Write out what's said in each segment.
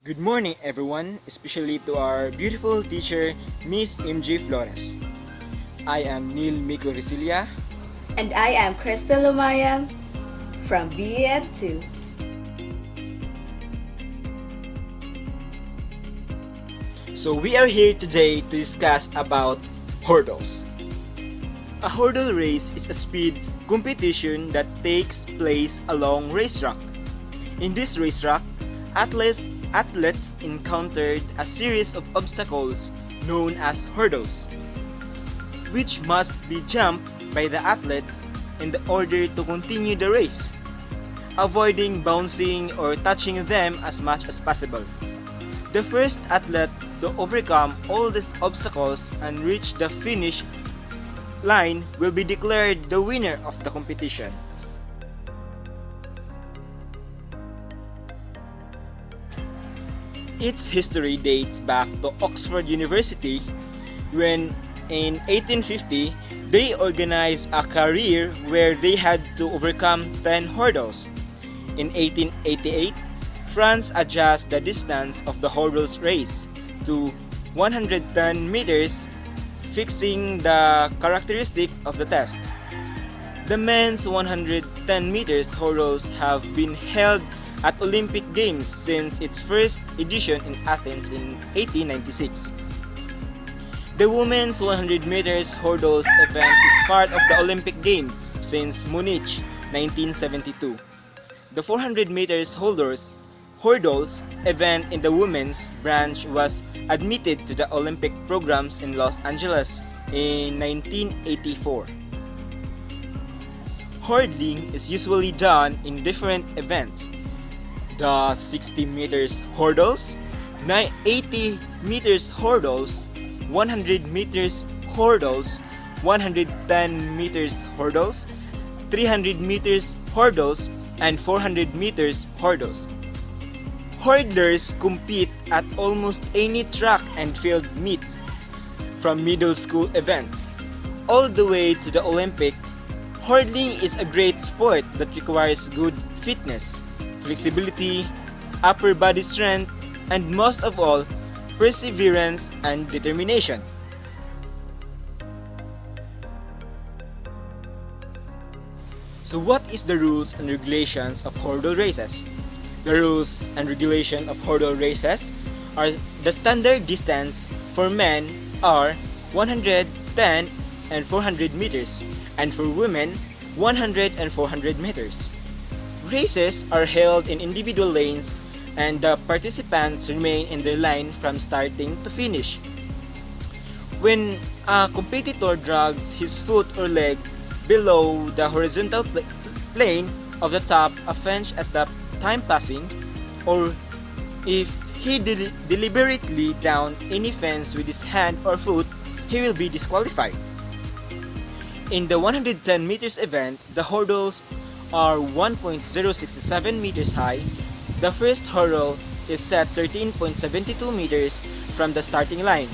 Good morning, everyone, especially to our beautiful teacher, Miss MJ Flores. I am Niel Mico Recilla. And I am Christhel Lumayam from BEd 2. So we are here today to discuss about hurdles. A hurdle race is a speed competition that takes place along racetrack. In this racetrack, athletes encountered a series of obstacles known as hurdles, which must be jumped by the athletes in order to continue the race, avoiding bouncing or touching them as much as possible. The first athlete to overcome all these obstacles and reach the finish line will be declared the winner of the competition. Its history dates back to Oxford University when in 1850 they organized a career where they had to overcome 10 hurdles. In 1888, France adjusted the distance of the hurdles race to 110 meters, fixing the characteristic of the test. The men's 110 meters hurdles have been held at Olympic Games since its first edition in Athens in 1896. The women's 100 meters hurdles event is part of the Olympic game since Munich 1972. The 400 meters hurdles event in the women's branch was admitted to the Olympic programs in Los Angeles in 1984. Hurdling is usually done in different events. The 60 meters hurdles, 80 meters hurdles, 100 meters hurdles, 110 meters hurdles, 300 meters hurdles, and 400 meters hurdles. Hurdlers compete at almost any track and field meet, from middle school events all the way to the Olympic. Hurdling is a great sport that requires good fitness, flexibility, upper body strength, and most of all, perseverance and determination. So what is the rules and regulations of hurdle races? The rules and regulation of hurdle races are the standard distance for men are 110 and 400 meters, and for women 100 and 400 meters. Races are held in individual lanes and the participants remain in their line from starting to finish. When a competitor drags his foot or legs below the horizontal plane of the top a fence at the time passing, or if he deliberately down any fence with his hand or foot, he will be disqualified. In the 110 meters event, the hurdles are 1.067 meters high. The first hurdle is set 13.72 meters from the starting line.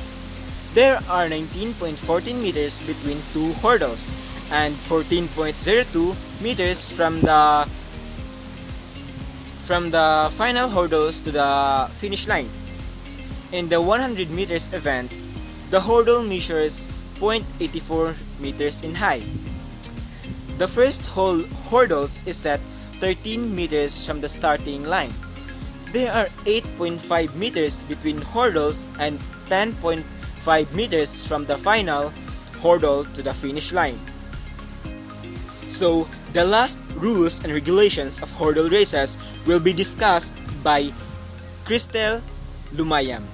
There are 19.14 meters between two hurdles and 14.02 meters from the final hurdles to the finish line. In the 100 meters event, the hurdle measures 0.84 meters in height. The first hurdles is set 13 meters from the starting line. There are 8.5 meters between hurdles and 10.5 meters from the final hurdle to the finish line. So, the last rules and regulations of hurdle races will be discussed by Christhel Lumayam.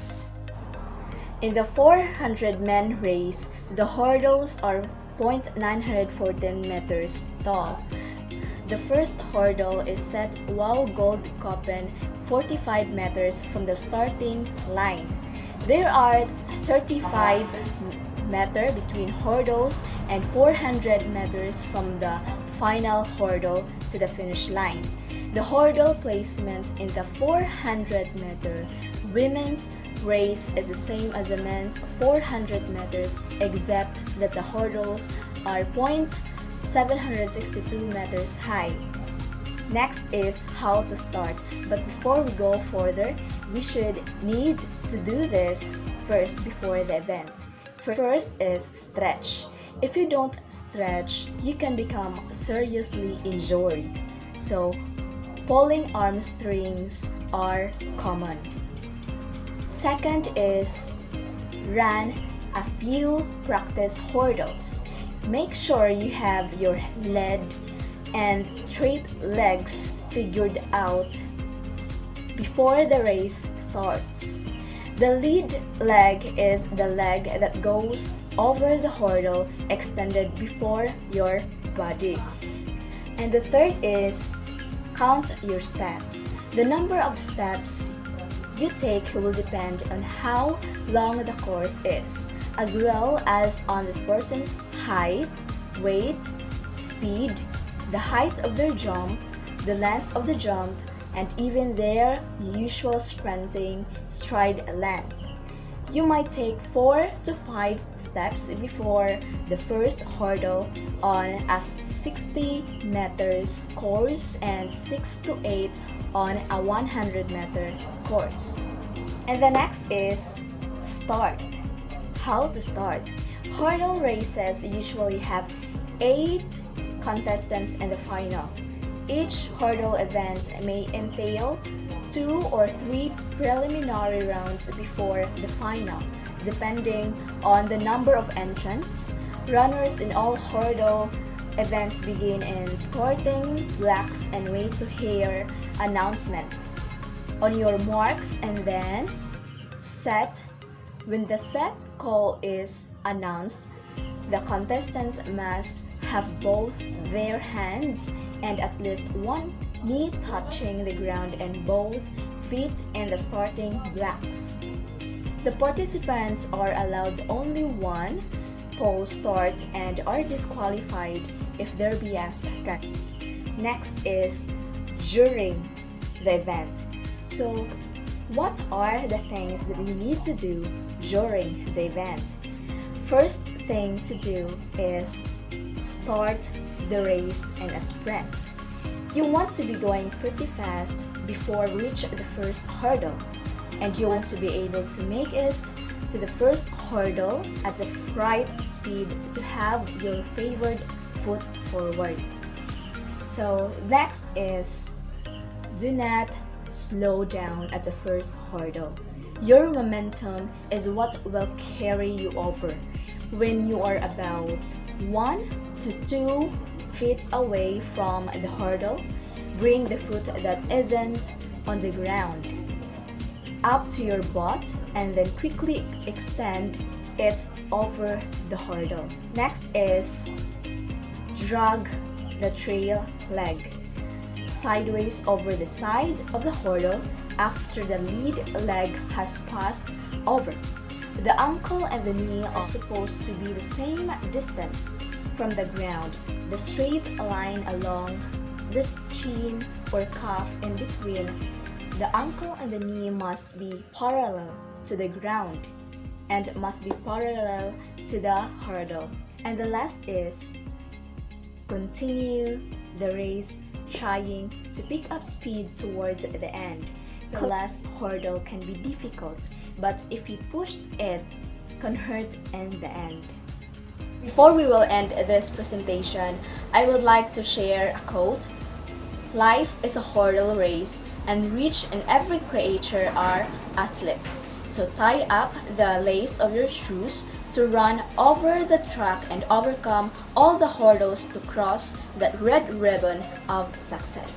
In the 400 men race, the hurdles are 0.914 meters tall. The first hurdle is set while Goldkoppen 45 meters from the starting line. There are 35 meters between hurdles and 400 meters from the final hurdle to the finish line. The hurdle placement in the 400-meter women's race is the same as the men's 400 meters, except that the hurdles are 0.762 meters high. Next is how to start. But before we go further, we should need to do this first before the event. First is stretch. If you don't stretch, you can become seriously injured. So, pulling arm strings are common. Second is run a few practice hurdles. Make sure you have your lead and straight legs figured out before the race starts. The lead leg is the leg that goes over the hurdle extended before your body. And the third is count your steps. The number of steps you take will depend on how long the course is, as well as on the person's height, weight, speed, the height of their jump, the length of the jump, and even their usual sprinting stride length. You might take 4 to 5 steps before the first hurdle on a 60 meters course and 6 to 8 on a 100-meter course. And the next is start. How to start? Hurdle races usually have 8 contestants in the final. Each hurdle event may entail 2 or 3 preliminary rounds before the final, depending on the number of entrants. Runners in all hurdle events begin in starting blocks and wait to hear announcements. On your marks and then set. When the set call is announced, the contestants must have both their hands and at least one knee touching the ground and both feet in the starting blocks. The participants are allowed only one false start and are disqualified if there be a second. Next is during the event. So, what are the things that we need to do during the event? First thing to do is start the race in a sprint. You want to be going pretty fast before we reach the first hurdle, and you want to be able to make it to the first hurdle at the right speed to have your favored foot forward. So next is do not slow down at the first hurdle. Your momentum is what will carry you over. When you are about 1 to 2 feet away from the hurdle, bring the foot that isn't on the ground up to your butt and then quickly extend it over the hurdle. Next is drag the trail leg sideways over the side of the hurdle after the lead leg has passed over. The ankle and the knee are supposed to be the same distance from the ground. The straight line along the chin or cuff in between the ankle and the knee must be parallel to the ground and must be parallel to the hurdle. And the last is continue the race trying to pick up speed towards the end. The last hurdle can be difficult, but if you push it, can hurt in the end. Before we will end this presentation, I would like to share a quote. Life is a hurdle race, and each and every creature are athletes. So tie up the lace of your shoes to run over the track and overcome all the hurdles to cross that red ribbon of success.